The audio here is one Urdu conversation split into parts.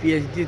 PhD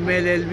MA LLB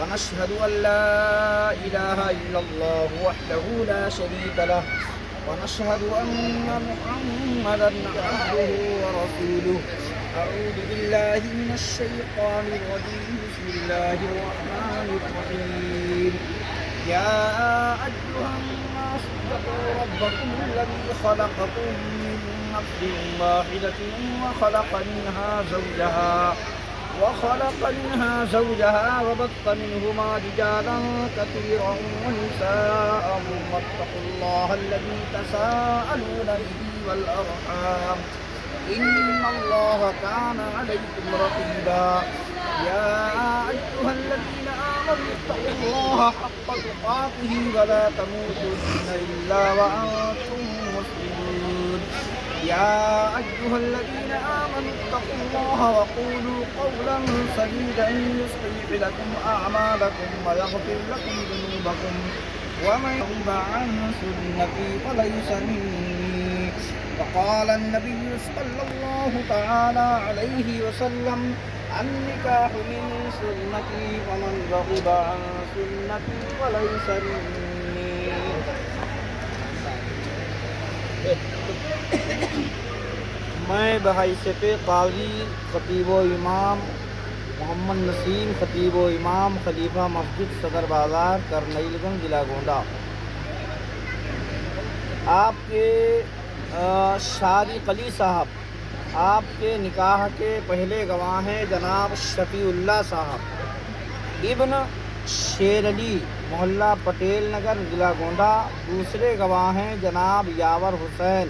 ونشهد أن لا إله إلا الله وحده لا شريك له ونشهد أن محمدا عبده ورسوله. أعوذ بالله من الشيطان الرجيم. بسم الله الرحمن الرحيم. يا أيها الناس اتقوا ربكم الذي خلقكم من نفس واحدة وخلق منها زوجها وبث منهما رجالا كثيرا ونساء. واتقوا الله الذي تساءلون به والأرحام إن الله كان عليكم رقيبا. يا أيها الذين آمنوا اتقوا الله حق تقاته ولا تموتن إلا وأنتم مسلمون. يا أيها الذين آمنوا اتقوا الله وقولوا قولا سديدا يصلح لكم أعمالكم ويغفر لكم ذنوبكم ومن يرغب عن سنتي فليس مني. وقال النبي صلى الله تعالى عليه وسلم النكاح من سنتي ومن رغب عن سنتي فليس مني. میں بحیثیت قاضی خطیب و امام محمد نسیم خطیب و امام خلیفہ مسجد صدر بازار کرنیل گنج ضلع گونڈہ آپ کے شادی قلی صاحب آپ کے نکاح کے پہلے گواہ ہیں جناب شفیع اللہ صاحب ابن شیر علی محلہ پٹیل نگر ضلع گونڈہ. دوسرے گواہ ہیں جناب یاور حسین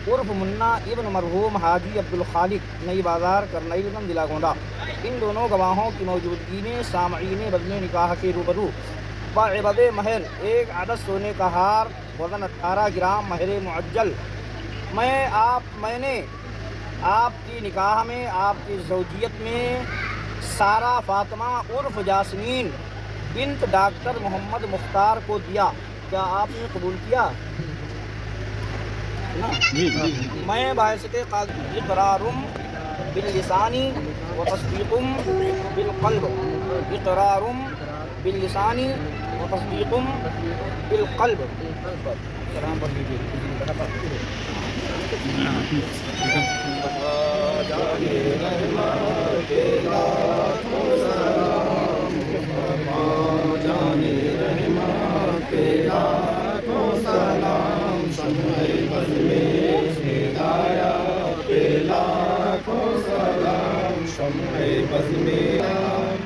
عرف منا ابن مرحوم حاجی عبدالخالق نئی بازار کرنیل گنج ضلع گونڈہ. ان دونوں گواہوں کی موجودگی میں سامعین بزم نکاح کے روبرو بعوض مہر ایک عدد سونے کا ہار وزن 18 گرام مہر معجل میں نے آپ کی نکاح میں آپ کی زوجیت میں سارہ فاطمہ عرف جاسمین بنت ڈاکٹر محمد مختار کو دیا. کیا آپ نے قبول کیا؟ میں بحیثیت قاضی اقرار باللسان و تصدیق بالقلب اقرار باللسان و تصدیق بالقلب. سلام پڑھ لیجیے.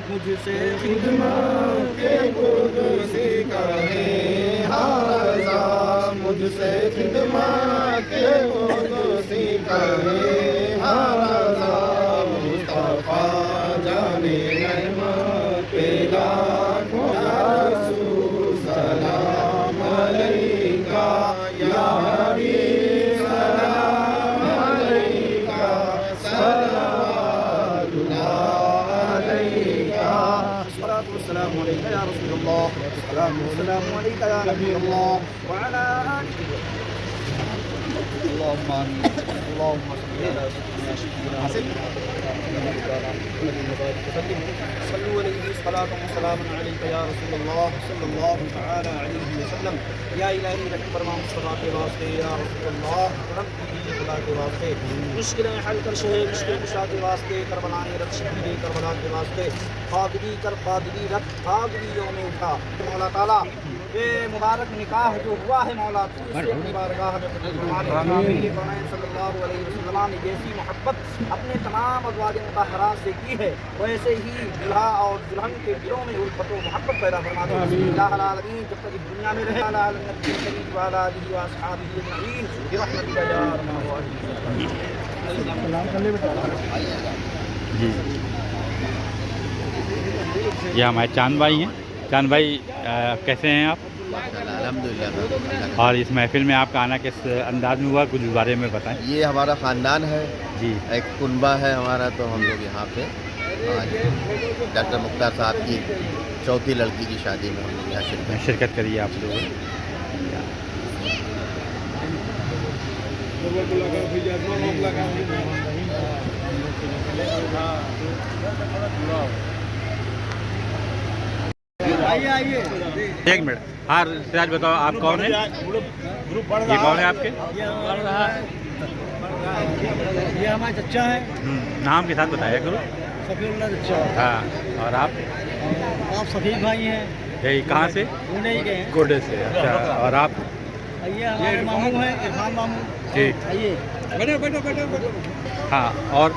مجھ سے خدمت کے قدسی کرے ہارزا مجھ سے خدمت کے قدسی کرے ہارزا مصطفیٰ جانے رحمت پہ لاکھوں رسول سلام علیکہ یا حبیب سلام علیکہ صلوات اللہ علیکہ الصلاۃ والسلام علیکہ یا رسول اللہ السلام والسلام علیکہ یا نبی اللہ وعلی آلہ اللهم آمین اللهم صل علی سيدنا صلوا علیہ صلاۃ وسلام علیکہ یا رسول اللہ صلی اللہ تعالی علیہ وسلم. یا الہی رحم فرما مصطفیٰ کے واسطے یا رسول اللہ رب کی خدا کے واسطے مشکلیں حل کر شہ مشکل کشا کے واسطے کربلائے رکھ شہید کربلا کے واسطے قادری کر قادری رکھ قادری یوم اٹھا. مولا تعالیٰ یہ مبارک نکاح جو ہوا ہے مولا تو اسے اپنی بارگاہ میں قبول فرما لے. صلی اللہ علیہ وسلم نے جیسی محبت اپنے تمام ازواج مطہرات سے کی ہے ویسے ہی دلہا اور دلہن کے دلوں میں الفت و محبت پیدا فرما دے. اللہ العالمین جب تک اس دنیا میں رہے علی النبی کریم وعلی آلہ واصحابہ اجمعین برحمتک یا ارحم الراحمین. جی یہ ہمارے چاند بھائی ہیں. چاند بھائی کیسے ہیں آپ؟ الحمدللہ. اور اس محفل میں آپ کا آنا کس انداز میں ہوا، کچھ اس بارے میں بتائیں. یہ ہمارا خاندان ہے، جی ایک کنبہ ہے ہمارا، تو ہم لوگ یہاں پہ آج ڈاکٹر مختار صاحب کی چوتھی لڑکی کی شادی میں ہم لوگ یہاں شرکت کریے آپ لوگ. ایک منٹ. ہاں سراج بتاؤ آپ کون ہیں؟ یہ کون ہے آپ کے؟ یہ ہمارے چچا ہیں. نام کے ساتھ بتایا کرو. شفیع اللہ چچا. ہاں. اور آپ صفی بھائی ہیں. یہی کہاں سے؟ پونے ہی کے ہیں. گوڈے سے. اچھا. اور آپ؟ یہ ہمارے ماموں ہیں عرفان ماموں. ٹھیک. آئیے بیٹھو. ہاں. اور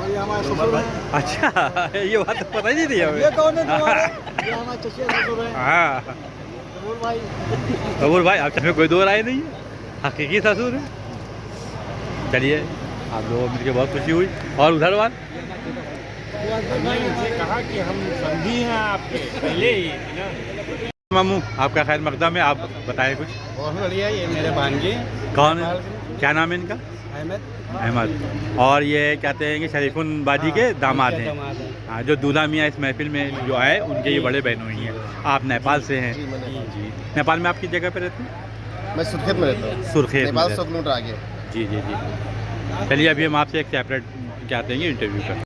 یہ ہمارے سسر ہیں. اچھا یہ بات تو پتہ ہی نہیں تھی ہمیں. یہ کون ہے تمہارے؟ یہ ہمارے چچے سسر ہیں. ہاں ظہور بھائی. ظہور بھائی آپ میں کوئی دو رائے نہیں ہے، حقیقی سسور ہے. چلیے آپ لوگوں مل کے بہت خوشی ہوئی. اور ادھر بات کہا کہ ہم سمجھی ہیں آپ کے پہلے ہی نا. ماموں آپ کا خیر مقدم ہے، آپ بتائیں کچھ. بہت بڑھیا. یہ میرے بھانجے کون ہے؟ کیا نام ہے ان کا؟ احمد. اور یہ کہتے ہیں کہ شریفن باجی کے داماد ہیں. ہاں جو دولہا میاں اس محفل میں جو آئے ان کے یہ بڑے بہنوں ہی ہیں. آپ نیپال سے ہیں. جی. نیپال میں آپ کی جگہ پہ رہتے ہیں؟ میں سرخیت میں رہتا ہوں. سرخیت میں. 100 کلو میٹر آگے. جی. چلیے ابھی ہم آپ سے ایک سیپریٹ کیا ہیں انٹرویو کا.